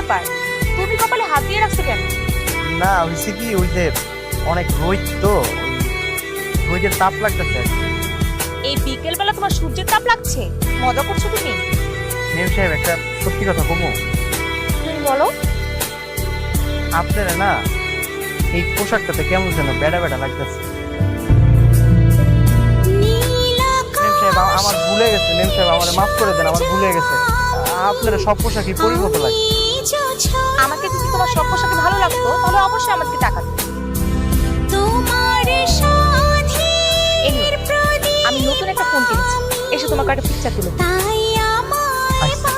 ব্যাপার, তুমি কপালে হাত দিয়ে রাখছো কেন? না হয়েছে কি, ওই যে অনেক রোদ তো, ওই রোদের তাপ লাগতেছে আর কি। এই বিকেল বেলা তোমার সূর্যের তাপ লাগছে? মজা করছো তুমি? মেম সাহেব একটা সত্যি কথা কমু, তুমি বলো। আপনারা না এই পোশাকটাতে কেমন যেন বেড়া বেড়া লাগতেছে। মেম সাহেব আমার ভুলে গেছে, মেম সাহেব আমার মাফ করে দেন, আমার ভুলে গেছে। আপনারা সব পোশাকই পরিমতো লাগে। আমাকে যদি তোমার সব পোশাকে ভালো লাগতো তাহলে অবশ্যই আমাকে টাকা দিত। এই নিও, আমি নতুন একটা ফোন কিনেছি, এসে তোমাকে একটা পিকচার তুলে দিই। আচ্ছা।